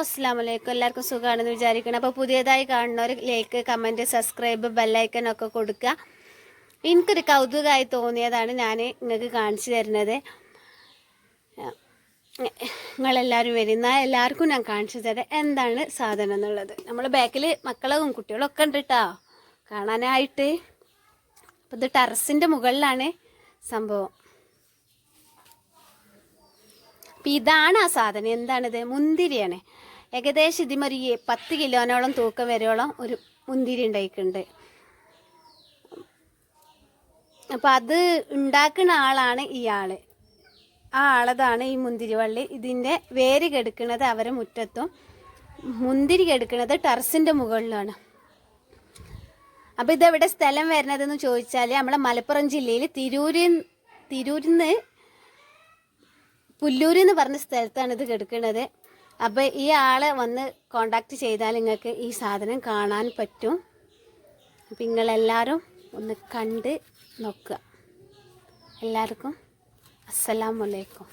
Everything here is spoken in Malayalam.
അസ്സലാമു അലൈക്കും. എല്ലാവർക്കും സുഖമാണെന്ന് വിചാരിക്കണം. അപ്പോൾ പുതിയതായി കാണുന്നവർ ലൈക്ക്, കമൻറ്റ്, സബ്സ്ക്രൈബ്, ബെല്ലൈക്കൻ ഒക്കെ കൊടുക്കുക. എനിക്കൊരു കൗതുകമായി തോന്നിയതാണ് ഞാൻ നിങ്ങൾക്ക് കാണിച്ചു തരുന്നത്. നിങ്ങളെല്ലാവരും വരുന്ന എല്ലാവർക്കും ഞാൻ കാണിച്ചു തരാം എന്താണ് സാധനം എന്നുള്ളത്. നമ്മൾ ബാക്കിൽ മക്കളും കുട്ടികളൊക്കെ ഉണ്ട് കേട്ടോ കാണാനായിട്ട്. അപ്പോൾ ഇത് ടെറസിൻ്റെ മുകളിലാണ് സംഭവം. അപ്പം ഇതാണ് ആ സാധനം. എന്താണിത്? മുന്തിരിയാണ്. ഏകദേശം ഇതിമൊരു 10 കിലോനോളം തൂക്കം വരെയോളം ഒരു മുന്തിരി ഉണ്ടായിട്ടുണ്ട്. അപ്പം അത് ഉണ്ടാക്കുന്ന ആളാണ് ഇയാൾ. ആ ആളതാണ് ഈ മുന്തിരി വള്ളി. ഇതിൻ്റെ വേര് കെടുക്കുന്നത് അവരെ മുറ്റത്തും മുന്തിരി കെടുക്കുന്നത് ടെറസിൻ്റെ മുകളിലാണ്. അപ്പോൾ ഇതെവിടെ സ്ഥലം വരുന്നതെന്ന് ചോദിച്ചാൽ നമ്മളെ മലപ്പുറം ജില്ലയിൽ തിരൂരിന്ന് പുല്ലൂര് എന്ന് പറഞ്ഞ സ്ഥലത്താണ് ഇത് കിടക്കുന്നത്. അപ്പോൾ ഈ ആളെ വന്ന് കോണ്ടാക്ട് ചെയ്താൽ നിങ്ങൾക്ക് ഈ സാധനം കാണാൻ പറ്റും. അപ്പം നിങ്ങളെല്ലാവരും ഒന്ന് കണ്ട് നോക്കുക. എല്ലാവർക്കും അസ്സലാമു അലൈക്കും.